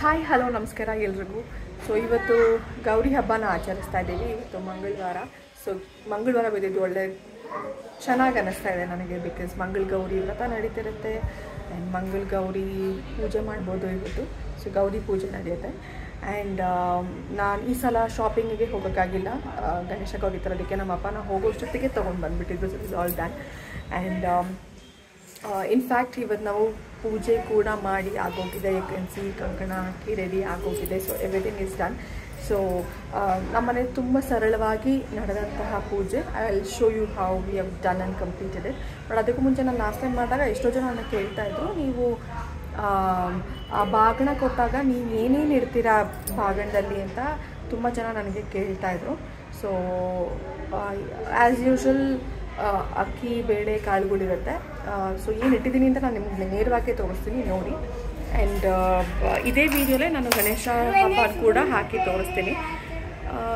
Hi hello ನಮಸ್ಕಾರ ಎಲ್ರಿಗೂ. So ಇವತ್ತು ಗೌರಿ ಹಬ್ಬನ ಆಚರಿಸ್ತಾ ಇದ್ದೀವಿ. ಇವತ್ತು ಮಂಗಳವಾರ. ಸೊ ಮಂಗಳವಾರ ಬಿದ್ದಿದ್ದು ಒಳ್ಳೆ ಚೆನ್ನಾಗಿ ಅನ್ನಿಸ್ತಾ ಇದೆ ನನಗೆ. ಬಿಕಾಸ್ ಗೌರಿ ವ್ರತ ನಡೀತಿರುತ್ತೆ ಆ್ಯಂಡ್ ಗೌರಿ ಪೂಜೆ ಮಾಡ್ಬೋದು ಇವತ್ತು. ಸೊ ಗೌರಿ ಪೂಜೆ ನಡೆಯುತ್ತೆ. ಆ್ಯಂಡ್ ನಾನು ಈ ಸಲ ಶಾಪಿಂಗಿಗೆ ಹೋಗೋಕ್ಕಾಗಿಲ್ಲ. ಗಣೇಶ ಗೌರಿ ತರೋದಕ್ಕೆ ನಮ್ಮ ಅಪ್ಪನ ಹೋಗೋಷ್ಟೊತ್ತಿಗೆ ತೊಗೊಂಡು ಬಂದುಬಿಟ್ಟಿದ್ದು. So is all done. And in fact ಇವತ್ತು ನಾವು ಪೂಜೆ ಕೂಡ ಮಾಡಿ ಆಗೋಗಿದೆ. ಏಕೆನ್ಸಿ ಕಂಕಣ ಹಾಕಿ ರೆಡಿ ಆಗೋಗಿದೆ. So everything is done. So ನಮ್ಮನೆ ತುಂಬ ಸರಳವಾಗಿ ನಡೆದಂತಹ ಪೂಜೆ. I will show you how we have done and completed it. But ಅದಕ್ಕೂ ಮುಂಚೆ ನಾನು ಲಾಸ್ಟ್ ಟೈಮ್ ಮಾಡಿದಾಗ ಎಷ್ಟೋ ಜನ ನನ್ನ ಕೇಳ್ತಾಯಿದ್ರು, ನೀವು ಆ ಬಾಗಿಣ ಕೊಟ್ಟಾಗ ನೀವು ಏನೇನು ಇಡ್ತೀರಾ ಬಾಗಿಣದಲ್ಲಿ ಅಂತ ತುಂಬ ಜನ ನನಗೆ ಕೇಳ್ತಾಯಿದ್ರು. ಸೊ ಆ್ಯಸ್ ಯೂಶ್ವಲ್ ಅಕ್ಕಿ ಬೇಳೆ ಕಾಳುಗಳಿರುತ್ತೆ. ಸೊ ಏನು ಇಟ್ಟಿದ್ದೀನಿ ಅಂತ ನಾನು ನಿಮಗೆ ನೇರವಾಗಿ ತೋರಿಸ್ತೀನಿ ನೋಡಿ. ಆ್ಯಂಡ್ ಇದೇ ವಿಡಿಯೋಲೇ ನಾನು ಗಣೇಶ ಹಬ್ಬ ಕೂಡ ಹಾಕಿ ತೋರಿಸ್ತೀನಿ.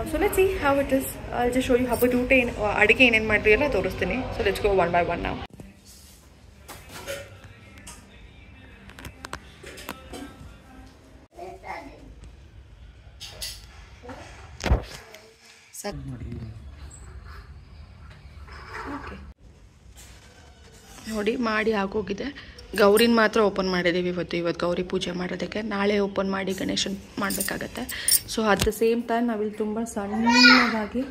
So let's see how it is. I just show you ಹಬ್ಬದ ಊಟ ಏನು ಅಡುಗೆ ಏನೇನು ಮಾಡಿರಿ ಎಲ್ಲ ತೋರಿಸ್ತೀನಿ. So let's go one by one ನಾವು. ಓಕೆ ನೋಡಿ ಮಾಡಿ ಆಗೋಗಿದೆ. ಗೌರಿನ ಮಾತ್ರ ಓಪನ್ ಮಾಡಿದ್ದೀವಿ ಇವತ್ತು ಗೌರಿ ಪೂಜೆ ಮಾಡೋದಕ್ಕೆ. ನಾಳೆ ಓಪನ್ ಮಾಡಿ ಗಣೇಶನ್ ಮಾಡಬೇಕಾಗತ್ತೆ. So at the same time ನಾವಿಲ್ಲಿ ತುಂಬ ಸಣ್ಣದಾಗಿ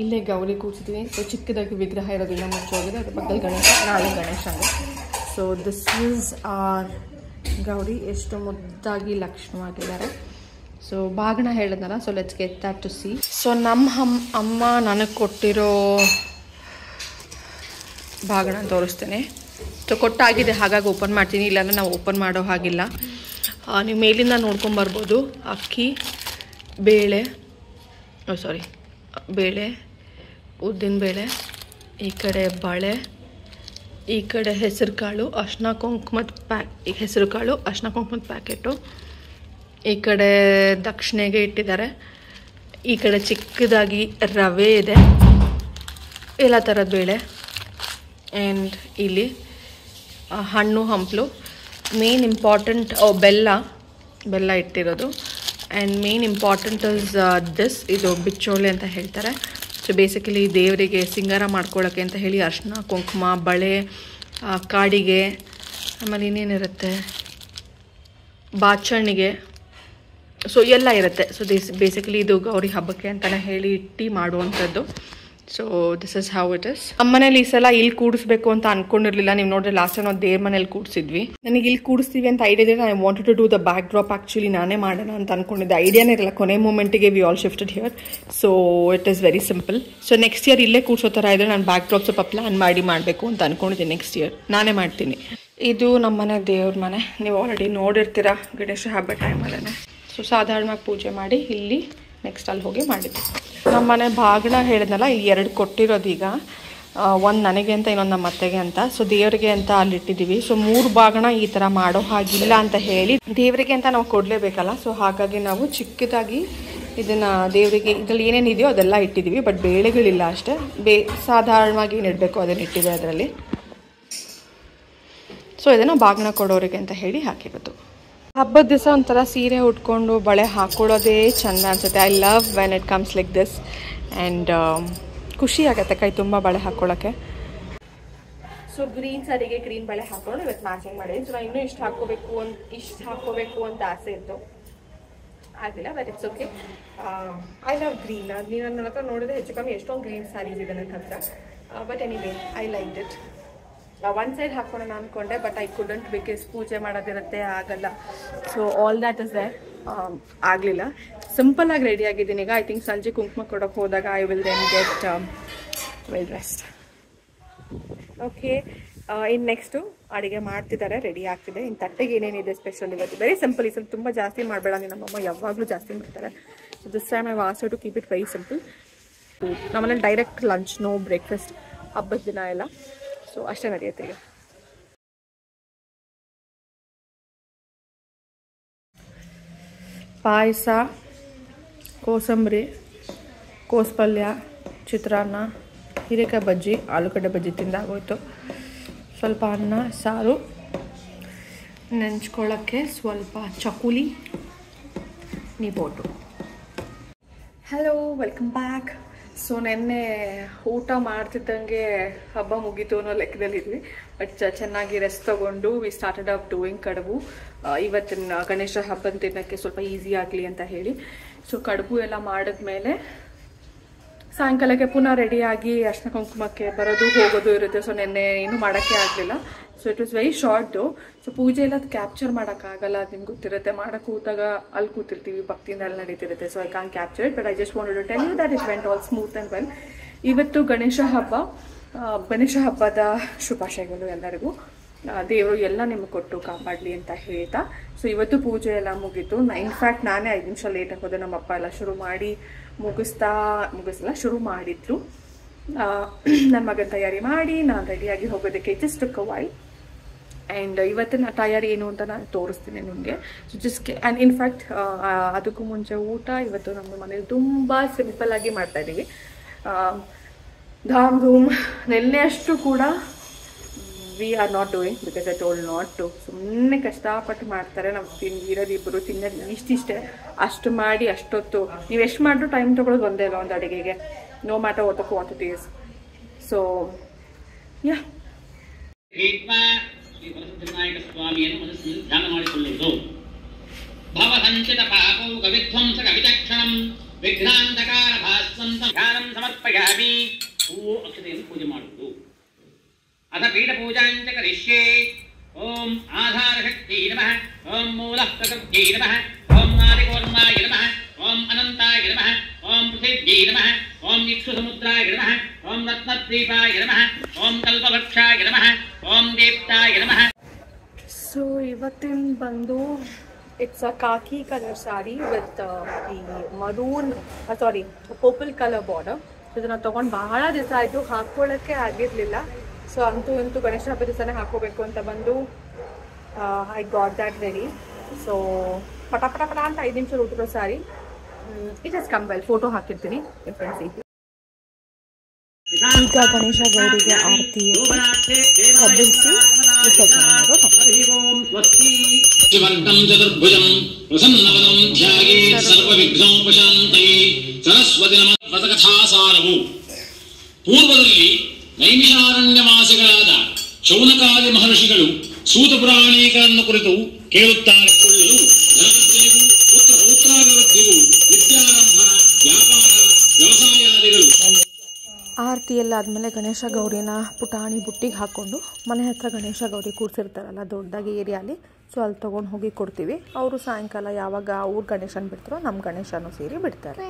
ಇಲ್ಲೇ ಗೌರಿ ಕೂರಿಸಿದ್ವಿ. ಸೊ ಚಿಕ್ಕದಾಗಿ ವಿಗ್ರಹ ಇರೋದಿಲ್ಲ ಮುಚ್ಚೋಗಿದೆ. ಅದ್ರ ಬಗ್ಗೆ ಗಣೇಶ ನಾಳೆ ಗಣೇಶಂಗೆ. So this is our Gauri. ಎಷ್ಟು ಮುದ್ದಾಗಿ ಲಕ್ಷಣವಾಗಿದ್ದಾರೆ. ಸೊ ಬಾಗಿಣ ಹೇಳಿದ್ನಲ್ಲ. So let's get that to see. So ನಮ್ಮ ಅಮ್ಮ ನನಗೆ ಕೊಟ್ಟಿರೋ ಬಾಗಿಣ ತೋರಿಸ್ತೇನೆ. ಸೊ ಕೊಟ್ಟಾಗಿದೆ, ಹಾಗಾಗಿ ಓಪನ್ ಮಾಡ್ತೀನಿ. ಇಲ್ಲಾಂದರೆ ನಾವು ಓಪನ್ ಮಾಡೋ ಹಾಗಿಲ್ಲ. ನೀವು ಮೇಲಿಂದ ನೋಡ್ಕೊಂಬರ್ಬೋದು. ಅಕ್ಕಿ ಬೇಳೆ ಬೇಳೆ, ಉದ್ದಿನ ಬೇಳೆ, ಈ ಕಡೆ ಬಳೆ, ಈ ಕಡೆ ಹೆಸರು ಕಾಳು, ಅರ್ಶಿನ ಕುಂಕುಮದ ಹೆಸರು ಕಾಳು ಅರ್ಶಿನ ಕುಂಕುಮದ ಪ್ಯಾಕೆಟು, ಈ ಕಡೆ ದಕ್ಷಿಣೆಗೆ ಇಟ್ಟಿದ್ದಾರೆ. ಈ ಕಡೆ ಚಿಕ್ಕದಾಗಿ ರವೆ ಇದೆ, ಎಲ್ಲ ಥರದ ಬೇಳೆ. ಆ್ಯಂಡ್ ಇಲ್ಲಿ ಹಣ್ಣು ಹಂಪಲು, ಮೇನ್ ಇಂಪಾರ್ಟೆಂಟ್ ಬೆಲ್ಲ ಇಟ್ಟಿರೋದು. And main important is this, ಇದು ಬಿಚ್ಚೋಳೆ ಅಂತ ಹೇಳ್ತಾರೆ. ಸೊ ಬೇಸಿಕಲಿ ದೇವರಿಗೆ ಸಿಂಗಾರ ಮಾಡ್ಕೊಳ್ಳೋಕ್ಕೆ ಅಂತ ಹೇಳಿ ಅರ್ಶಿನ ಕುಂಕುಮ, ಬಳೆ, ಕಾಡಿಗೆ, ಆಮೇಲೆ ಇನ್ನೇನಿರುತ್ತೆ ಬಾಚಣಿಗೆ, ಸೊ ಎಲ್ಲ ಇರುತ್ತೆ. ಸೊ ಬೇಸಿಕಲಿ ಇದು ಗೌರಿ ಹಬ್ಬಕ್ಕೆ ಅಂತಲೇ ಹೇಳಿ ಇಟ್ಟು ಮಾಡುವಂಥದ್ದು. So this is how it is. ನಮ್ಮನೇಲಿ ಈ ಸಲ ಇಲ್ಲಿ ಕೂಡಿಸ್ಬೇಕು ಅಂತ ಅನ್ಕೊಂಡಿರಲಿಲ್ಲ. ನೀವು ನೋಡಿದ್ರೆ ಲಾಸ್ಟ್ ಟೈಮ್ ನಾವು ದೇವ್ರ ಮನೇಲಿ ಕೂಡಿಸಿದ್ವಿ. ನನಗೆ ಇಲ್ಲಿ ಕೂಡಿಸ್ತೀವಿ ಅಂತ ಐಡಿಯಾ ಇದೆ. I wanted to do the backdrop. Actually ನಾನೇ ಮಾಡೋಣ ಅಂತ ಅನ್ಕೊಂಡಿದ್ದೆ. ಐಡಿಯಾನೇ ಇರಲ್ಲ. ಕೊನೆ ಮೂಮೆಂಟಿಗೆ we all shifted here. So it is very simple. So next year ಇಲ್ಲೇ ಕೂಡಿಸೋ ಥರ ಇದ್ರೆ ನಾನು ಬ್ಯಾಕ್ ಡ್ರಾಪ್ ಸ್ವಲ್ಪ ಪ್ಲಾನ್ ಮಾಡಬೇಕು ಅಂತ ಅಂದ್ಕೊಂಡಿದ್ದೀನಿ. ನೆಕ್ಸ್ಟ್ ಇಯರ್ ನಾನೇ ಮಾಡ್ತೀನಿ. ಇದು ನಮ್ಮನೆ ದೇವ್ರ ಮನೆ. ನೀವು ಆಲ್ರೆಡಿ ನೋಡಿರ್ತೀರ ಗಣೇಶ ಹಬ್ಬ ಟೈಮಲ್ಲೇ. ಸೊ ಸಾಧಾರಣವಾಗಿ ಪೂಜೆ ಮಾಡಿ ಇಲ್ಲಿ ನೆಕ್ಸ್ಟ್ ಅಲ್ಲಿ ಹೋಗಿ ಮಾಡಿದ್ವಿ. ನಮ್ಮ ಮನೆ ಬಾಗಿಣ ಹೇಳಿದ್ನಲ್ಲ, ಇಲ್ಲಿ 2 ಕೊಟ್ಟಿರೋದು. ಈಗ ಒಂದು ನನಗೆ ಅಂತ, ಇನ್ನೊಂದು ನಮ್ಮ ಅತ್ತೆಗೆ ಅಂತ. ಸೊ ದೇವರಿಗೆ ಅಂತ ಅಲ್ಲಿ ಇಟ್ಟಿದ್ದೀವಿ. ಸೊ 3 ಬಾಗಿಣ ಈ ಥರ ಮಾಡೋ ಹಾಗಿಲ್ಲ ಅಂತ ಹೇಳಿ ದೇವರಿಗೆ ಅಂತ ನಾವು ಕೊಡಲೇಬೇಕಲ್ಲ. ಸೊ ಹಾಗಾಗಿ ನಾವು ಚಿಕ್ಕದಾಗಿ ಇದನ್ನು ದೇವರಿಗೆ ಇದರಲ್ಲಿ ಏನೇನಿದೆಯೋ ಅದೆಲ್ಲ ಇಟ್ಟಿದ್ದೀವಿ. ಬಟ್ ಬೇಳೆಗಳಿಲ್ಲ ಅಷ್ಟೇ. ಸಾಧಾರಣವಾಗಿ ಏನು ಇಡಬೇಕು ಅದನ್ನು ಇಟ್ಟಿದೆ ಅದರಲ್ಲಿ. ಸೊ ಇದನ್ನು ಬಾಗಿಣ ಕೊಡೋರಿಗೆ ಅಂತ ಹೇಳಿ ಹಾಕಿರೋದು. ಹಬ್ಬದ ದಿವಸ ಒಂಥರ ಸೀರೆ ಉಟ್ಕೊಂಡು ಬಳೆ ಹಾಕೊಳ್ಳೋದೇ ಚೆಂದ ಅನಿಸುತ್ತೆ. I love when it comes like this. And ಖುಷಿ ಆಗುತ್ತೆ ಕೈ ತುಂಬ ಬಳೆ ಹಾಕ್ಕೊಳ್ಳೋಕ್ಕೆ. ಸೊ ಗ್ರೀನ್ ಸಾರಿಗೆ ಗ್ರೀನ್ ಬಳೆ ಹಾಕೊಂಡು ಇವತ್ತು ಮ್ಯಾಚಿಂಗ್ ಮಾಡಿದ್ದೀನಿ. ಸೊ ನಾನು ಇನ್ನೂ ಇಷ್ಟು ಹಾಕ್ಕೋಬೇಕು ಅಂತ ಆಸೆ ಇತ್ತು, ಆಗಿಲ್ಲ. But it's okay. I love green. ನೀವು ನನ್ನ ಹತ್ರ ನೋಡಿದ್ರೆ ಹೆಚ್ಚು ಕಮ್ಮಿ ಎಷ್ಟೊಂದು ಗ್ರೀನ್ ಸ್ಯಾರೀಸ್ ಇದೆ ನನ್ನ ಹತ್ರ. But anyway I like it. One side ಹಾಕ್ಕೊಳ್ಳೋಣ ಅಂದ್ಕೊಂಡೆ, ಬಟ್ ಐ ಕುಡಂಟ್ ಬಿಕಾಸ್ ಪೂಜೆ ಮಾಡೋದಿರುತ್ತೆ, ಆಗಲ್ಲ. So all that is there. ಆಗಲಿಲ್ಲ. ಸಿಂಪಲ್ಲಾಗಿ ರೆಡಿ ಆಗಿದ್ದೀನಿ ಈಗ. ಐ ಥಿಂಕ್ ಸಂಜೆ ಕುಂಕುಮ ಕೊಡೋಕೆ ಹೋದಾಗ I will then get well rest. Okay, ಇನ್ನು ನೆಕ್ಸ್ಟು ಅಡುಗೆ ಮಾಡ್ತಿದ್ದಾರೆ, ರೆಡಿ ಆಗ್ತಿದೆ. ಇನ್ನು ತಟ್ಟೆಗೆ ಏನೇನಿದೆ ಸ್ಪೆಷಲ್ ಇವತ್ತು. Very simple. ಈ ಸ್ವಲ್ಪ ತುಂಬ ಜಾಸ್ತಿ ಮಾಡಬೇಡ. ನಮ್ಮಮ್ಮ ಯಾವಾಗಲೂ ಜಾಸ್ತಿ ಮಾಡ್ತಾರೆ. So this time I want to keep it very simple. ನಮ್ಮನೇಲಿ ಡೈರೆಕ್ಟ್ ಲಂಚ್, ನೋ ಬ್ರೇಕ್ಫಾಸ್ಟ್ ಹಬ್ಬದ ದಿನ ಎಲ್ಲ. ಸೊ ಅಷ್ಟೇ ನಡೆಯುತ್ತೆ ಈಗ. ಪಾಯಸ, ಕೋಸಂಬರಿ, ಕೋಸು ಪಲ್ಯ, ಚಿತ್ರಾನ್ನ, ಹೀರೆಕಾಯಿ ಬಜ್ಜಿ, ಆಲೂಗಡ್ಡೆ ಬಜ್ಜಿ ತಿಂದಾಗೋಯ್ತು. ಸ್ವಲ್ಪ ಅನ್ನ ಸಾರು ನೆಂಚ್ಕೊಳ್ಳೋಕ್ಕೆ ಸ್ವಲ್ಪ ಚಕುಲಿ ನಿಬೋಟು. Hello, welcome back. ಸೊ ನೆನ್ನೆ ಊಟ ಮಾಡ್ತಿದ್ದಂಗೆ ಹಬ್ಬ ಮುಗೀತು ಅನ್ನೋ ಲೆಕ್ಕದಲ್ಲಿದ್ವಿ. ಬಟ್ ಚೆನ್ನಾಗಿ ರೆಸ್ಟ್ ತೊಗೊಂಡು we started up doing kadubu. ಇವತ್ತಿನ ಗಣೇಶ ಹಬ್ಬದ ದಿನಕ್ಕೆ ಸ್ವಲ್ಪ ಈಸಿ ಆಗಲಿ ಅಂತ ಹೇಳಿ ಸೊ ಕಡುಬು ಎಲ್ಲ ಮಾಡಿದ್ಮೇಲೆ ಸಾಯಂಕಾಲಕ್ಕೆ ಪುನಃ ರೆಡಿಯಾಗಿ ಅರ್ಶಿನ ಕುಂಕುಮಕ್ಕೆ ಬರೋದು ಹೋಗೋದು ಇರುತ್ತೆ. ಸೊ ನೆನ್ನೆ ಏನೂ ಮಾಡೋಕ್ಕೆ ಆಗಲಿಲ್ಲ. So it was very short. So ಪೂಜೆ ಎಲ್ಲ ಕ್ಯಾಪ್ಚರ್ ಮಾಡೋಕ್ಕಾಗಲ್ಲ, ಅದು ನಿಮ್ಗೆ ಗೊತ್ತಿರುತ್ತೆ. ಮಾಡೋಕ್ಕೆ ಕೂತಾಗ ಅಲ್ಲಿ ಕೂತಿರ್ತೀವಿ, ಭಕ್ತಿಯಿಂದ ಅಲ್ಲಿ ನಡೀತಿರುತ್ತೆ. So I can capture it, but I just wanted to tell you that it went all smooth and well. ಇವತ್ತು ಗಣೇಶ ಹಬ್ಬದ ಶುಭಾಶಯಗಳು ಎಲ್ಲರಿಗೂ. ದೇವರು ಎಲ್ಲ ನಿಮಗೆ ಕೊಟ್ಟು ಕಾಪಾಡಲಿ ಅಂತ ಹೇಳ್ತಾ ಸೊ ಇವತ್ತು ಪೂಜೆ ಎಲ್ಲ ಮುಗೀತು. ಇನ್ಫ್ಯಾಕ್ಟ್ ನಾನೇ 5 ನಿಮಿಷ ಲೇಟಾಗಿ ಹೋದೆ. ನಮ್ಮಪ್ಪ ಎಲ್ಲ ಶುರು ಮಾಡಿದ್ರು. ನನ್ನ ಮಗನ ತಯಾರಿ ಮಾಡಿ ನಾನು ರೆಡಿಯಾಗಿ ಹೋಗೋದಕ್ಕೆ ಜಸ್ಟ್ ಅ ವೈಲ್. ಆ್ಯಂಡ್ ಇವತ್ತಿನ ತಯಾರಿ ಏನು ಅಂತ ನಾನು ತೋರಿಸ್ತೀನಿ ನಿಮಗೆ. ಸೊ ಜಸ್ಟ್ ಆ್ಯಂಡ್ ಇನ್ಫ್ಯಾಕ್ಟ್ ಅದಕ್ಕೂ ಮುಂಚೆ ಊಟ ಇವತ್ತು ನಮ್ಮ ಮನೇಲಿ ತುಂಬ ಸಿಂಪಲ್ಲಾಗಿ ಮಾಡ್ತಾಯಿದ್ದೀವಿ. ಧಾಮ್ ಧೂಮ್ ನೆನ್ನೆ ಅಷ್ಟು ಕೂಡ we are not doing because I told not to. ಸುಮ್ಮನೆ ಕಷ್ಟಪಟ್ಟು ಮಾಡ್ತಾರೆ. ನಾವು ಇರೋದಿಬ್ಬರು ತಿನ್ನೋದು ಇಷ್ಟಿಷ್ಟೇ. ಅಷ್ಟು ಮಾಡಿ ಅಷ್ಟೊತ್ತು ನೀವು ಎಷ್ಟು ಮಾಡಿದ್ರು ಟೈಮ್ ತೊಗೊಳೋದು ಒಂದೇ ಅಲ್ಲ ಒಂದು ಅಡುಗೆಗೆ, no matter what the quantity is. So ಯಾ ಸ್ವಾಮಿಯನ್ನು ಮನಸ್ಸಿನಲ್ಲಿ ಧ್ಯಾನ ಮಾಡಿಕೊಳ್ಳುವುದು. ಭವಸಂಚಿತ ಪಾಪೌಕ ವಿಧ್ವಂಸಕ ವಿಚಕ್ಷಣಂ ವಿಘ್ನಾಂಧಕಾರ ಭಾಸ್ವಂತ ಧ್ಯಾನಂ ಸಮರ್ಪಯಾಮಿ. ಹೂವು ಅಕ್ಷತೆಯನ್ನು ಪೂಜೆ ಮಾಡುವುದು. ಅಥ ಪೀಠ ಪೂಜಾಂಚ ಕರಿಷ್ಯೆ. ಓಂ ಆಧಾರ ಶಕ್ತಿ ನಮಃ, ಓಂ ಮೂಲ ಪ್ರಕೃತಿ ನಮಃ, ಓಂ ನಾರಿಕೋರ್ಮಾಯ ನಮಃ, ಓಂ ಅನಂತಾಯ ನಮಃ, ಓಂ ಪೃಥಿವ್ಯೈ ನಮಃ, ಓಂ ಇಕ್ಷು ಸಮುದ್ರಾಯ ನಮಃ, ಓಂ ರತ್ನದ್ವೀಪಾಯ ನಮಃ, ಓಂ ಕಲ್ಪವೃಕ್ಷಾಯ ನಮಃ, ಓಂ ದೀಪ್ತಾಯ ನಮಃ. ಸೊ ಇವತ್ತಿನ ಬಂದು it's a khaki colour sorry with ಈ ಮರೂನ್ ಪರ್ಪಲ್ ಕಲರ್ ಬಾರ್ಡರ್. ಇದನ್ನು ತೊಗೊಂಡು ಬಹಳ ದಿವಸ ಆಯಿತು, ಹಾಕ್ಕೊಳ್ಳೋಕ್ಕೆ ಆಗಿರಲಿಲ್ಲ. ಸೊ ಅಂತೂ ಇಂತೂ ಗಣೇಶ ಹಬ್ಬದ ದಿವಸನೇ ಹಾಕೋಬೇಕು ಅಂತ ಬಂದು I got that ready. So ಪಟ ಅಂತ 5 ನಿಮಿಷ ಉಟ್ಟಿರೋ sari. It has come well. Photo ಹಾಕಿರ್ತೀನಿ ಫ್ರೆಂಡ್ಸ್. ಈಗ ಗಣೇಶ ಗೌರಿಗೆ ಆರತಿ ಕಬ್ಬಿಸಿ ವಿಸರ್ಜನೆ ಮಾಡೋದು. ಚತುರ್ಭುಜಂ ಪ್ರಸನ್ನವನಂ ಧ್ಯಾಯೇತ್ ಸರ್ವವಿಘ್ನೋಪಶಾಂತಯೇ. ಸರಸ್ವತಿ ನಮಃ. ವ್ರತಕಥಾಸಾರವು ಪೂರ್ವದಲ್ಲಿ ನೈಮಿಷಾರಣ್ಯವಾಸಿಗಳಾದ ಶೌನಕಾದಿ ಮಹರ್ಷಿಗಳು ಸೂತ ಪುರಾಣಿಕರನ್ನು ಕುರಿತು ಕೇಳುತ್ತಾರೆ. ಕೊಳ್ಳಲು ಧನವೃದ್ಧಿಗೂ ಪುತ್ರ ಪೌತ್ರಾಭಿವೃದ್ಧಿಗೂ ವಿದ್ಯಾರಂಭ ವ್ಯಾಪಾರ ವ್ಯವಸಾಯಾದಿಗಳು. ಆರತಿ ಎಲ್ಲ ಆದಮೇಲೆ ಗಣೇಶ ಗೌರಿನ ಪುಟಾಣಿ ಬುಟ್ಟಿಗೆ ಹಾಕ್ಕೊಂಡು ಮನೆ ಹತ್ರ ಗಣೇಶ ಗೌರಿ ಕೂರಿಸಿರ್ತಾರಲ್ಲ ದೊಡ್ಡದಾಗಿ ಏರಿಯಾಲಿ, ಸೊ ಅಲ್ಲಿ ತೊಗೊಂಡು ಹೋಗಿ ಕೊಡ್ತೀವಿ. ಅವರು ಸಾಯಂಕಾಲ ಯಾವಾಗ ಅವ್ರ ಗಣೇಶನ ಬಿಡ್ತಾರೋ ನಮ್ಮ ಗಣೇಶನೂ ಸೇರಿ ಬಿಡ್ತಾರೆ.